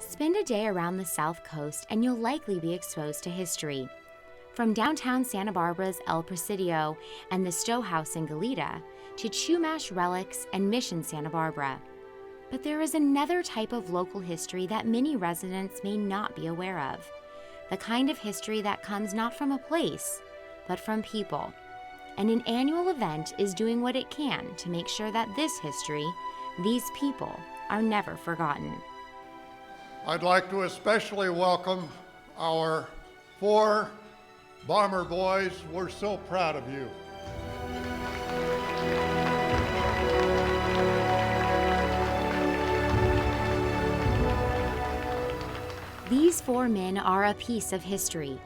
Spend a day around the South Coast and you'll likely be exposed to history. From downtown Santa Barbara's El Presidio and the Stowe House in Goleta to Chumash Relics and Mission Santa Barbara. But there is another type of local history that many residents may not be aware of. The kind of history that comes not from a place, but from people. And an annual event is doing what it can to make sure that this history, these people, are never forgotten. I'd like to especially welcome our 4 Bomber Boys. We're so proud of you. These 4 men are a piece of history.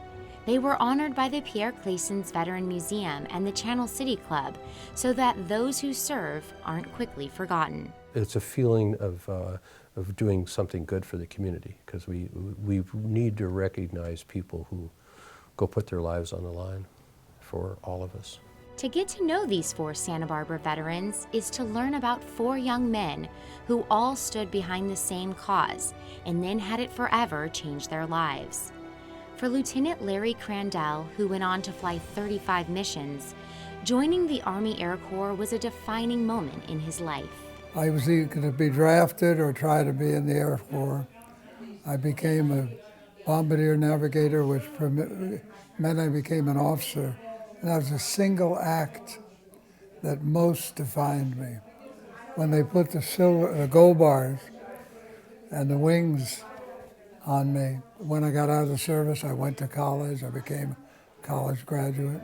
They were honored by the Pierre Claessens Veteran Museum and the Channel City Club so that those who serve aren't quickly forgotten. It's a feeling of doing something good for the community, because we need to recognize people who go put their lives on the line for all of us. To get to know these 4 Santa Barbara veterans is to learn about 4 young men who all stood behind the same cause and then had it forever change their lives. For Lieutenant Larry Crandell, who went on to fly 35 missions, joining the Army Air Corps was a defining moment in his life. I was either going to be drafted or try to be in the Air Corps. I became a bombardier navigator, which meant I became an officer. And that was a single act that most defined me. When they put the gold bars and the wings on me, when I got out of the service, I went to college. I became a college graduate.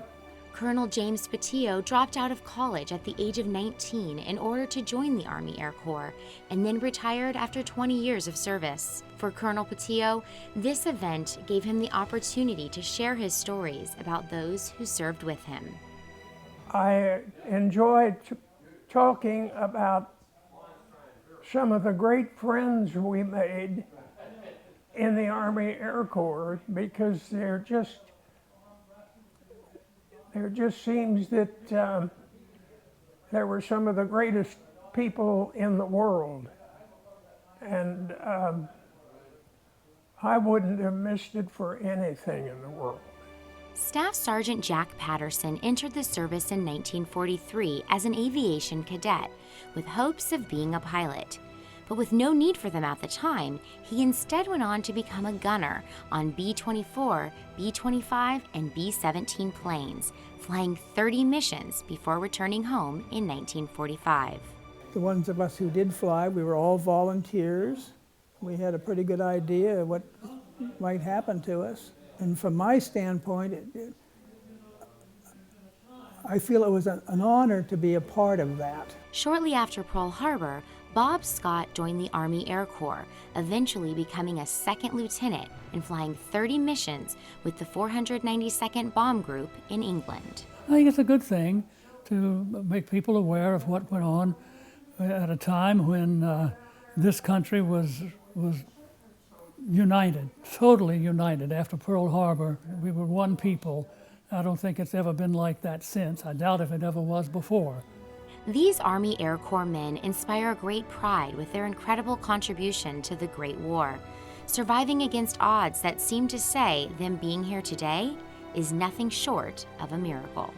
Colonel James Patillo dropped out of college at the age of 19 in order to join the Army Air Corps and then retired after 20 years of service. For Colonel Patillo, this event gave him the opportunity to share his stories about those who served with him. I enjoyed talking about some of the great friends we made in the Army Air Corps, because there just seems that there were some of the greatest people in the world. And I wouldn't have missed it for anything in the world. Staff Sergeant Jack Patterson entered the service in 1943 as an aviation cadet with hopes of being a pilot. But with no need for them at the time, he instead went on to become a gunner on B-24, B-25, and B-17 planes, flying 30 missions before returning home in 1945. The ones of us who did fly, we were all volunteers. We had a pretty good idea of what might happen to us. And from my standpoint, I feel it was an honor to be a part of that. Shortly after Pearl Harbor, Bob Scott joined the Army Air Corps, eventually becoming a 2nd lieutenant and flying 30 missions with the 492nd Bomb Group in England. I think it's a good thing to make people aware of what went on at a time when this country was united, totally united. After Pearl Harbor, we were one people. I don't think it's ever been like that since. I doubt if it ever was before. These Army Air Corps men inspire great pride with their incredible contribution to the Great War, surviving against odds that seem to say them being here today is nothing short of a miracle.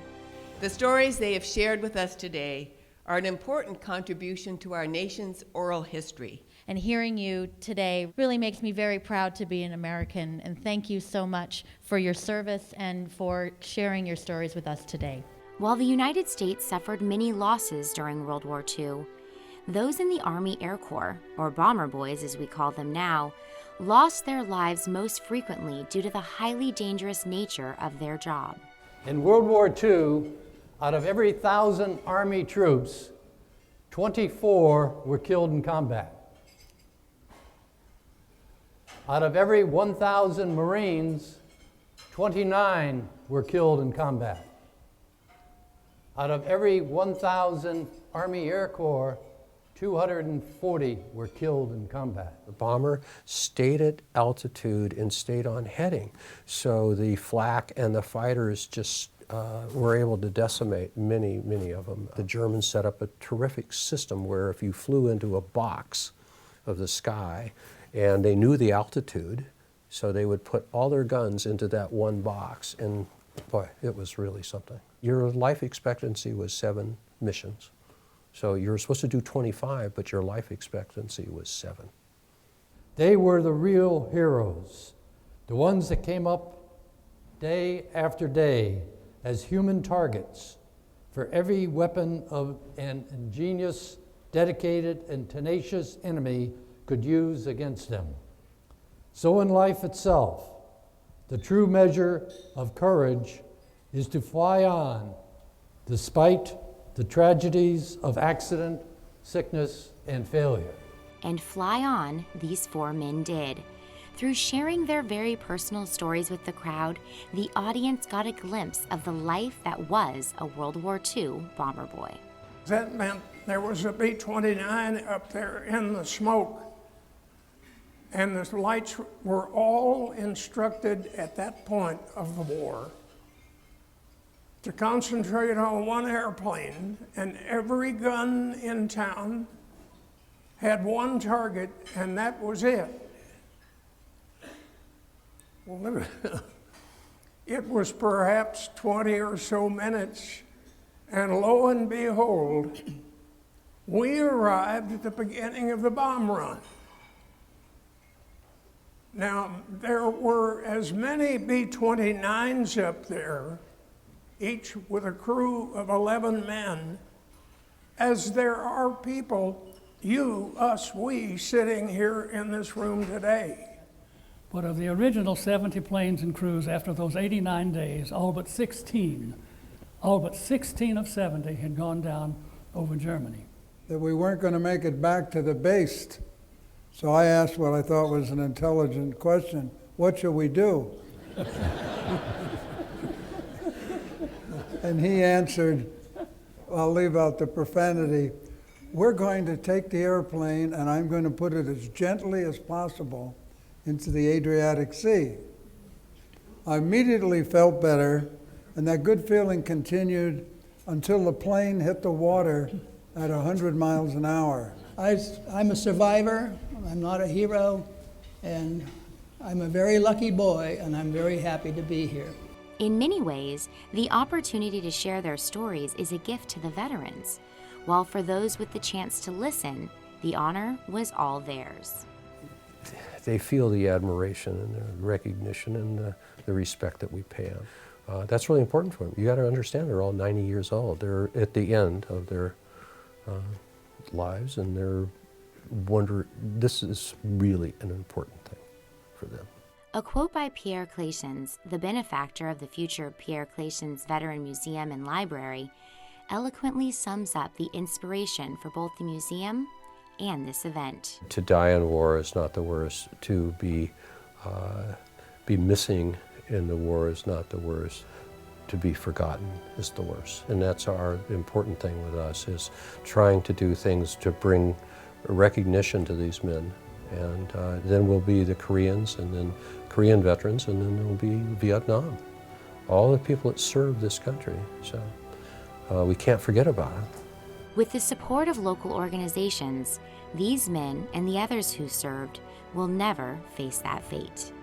The stories they have shared with us today are an important contribution to our nation's oral history. And hearing you today really makes me very proud to be an American, and thank you so much for your service and for sharing your stories with us today. While the United States suffered many losses during World War II, those in the Army Air Corps, or Bomber Boys as we call them now, lost their lives most frequently due to the highly dangerous nature of their job. In World War II, out of every 1,000 Army troops, 24 were killed in combat. Out of every 1,000 Marines, 29 were killed in combat. Out of every 1,000 Army Air Corps, 240 were killed in combat. The bomber stayed at altitude and stayed on heading, so the flak and the fighters just were able to decimate many of them. The Germans set up a terrific system where if you flew into a box of the sky And they knew the altitude, so they would put all their guns into that one box, and boy, it was really something. Your life expectancy was 7 missions. So you were supposed to do 25, but your life expectancy was 7. They were the real heroes, the ones that came up day after day as human targets for every weapon of an ingenious, dedicated, and tenacious enemy could use against them. So in life itself, the true measure of courage is to fly on despite the tragedies of accident, sickness, and failure. And fly on, these 4 men did. Through sharing their very personal stories with the crowd, the audience got a glimpse of the life that was a World War II bomber boy. That meant there was a B-29 up there in the smoke, and the lights were all instructed at that point of the war to concentrate on one airplane, and every gun in town had one target, and that was it. Well, it was perhaps 20 or so minutes, and lo and behold, we arrived at the beginning of the bomb run. Now, there were as many B-29s up there, each with a crew of 11 men, as there are people, you, us, we, sitting here in this room today. But of the original 70 planes and crews, after those 89 days, all but 16 of 70 had gone down over Germany. That we weren't going to make it back to the base. So I asked what I thought was an intelligent question: what should we do? And he answered, I'll leave out the profanity, we're going to take the airplane and I'm going to put it as gently as possible into the Adriatic Sea. I immediately felt better, and that good feeling continued until the plane hit the water at 100 miles an hour. I'm a survivor, I'm not a hero, and I'm a very lucky boy, and I'm very happy to be here. In many ways, the opportunity to share their stories is a gift to the veterans, while for those with the chance to listen, the honor was all theirs. They feel the admiration and the recognition and the respect that we pay them. That's really important for them. You got to understand, they're all 90 years old. They're at the end of their lives, and this is really an important thing for them. A quote by Pierre Clations, the benefactor of the future Pierre Clations Veteran Museum and Library, eloquently sums up the inspiration for both the museum and this event. To die in war is not the worst. To be missing in the war is not the worst. To be forgotten is the worst. And that's our important thing with us, is trying to do things to bring recognition to these men. And then we'll be the Koreans, and then Korean veterans, and then there'll be Vietnam. All the people that served this country. So we can't forget about it. With the support of local organizations, these men and the others who served will never face that fate.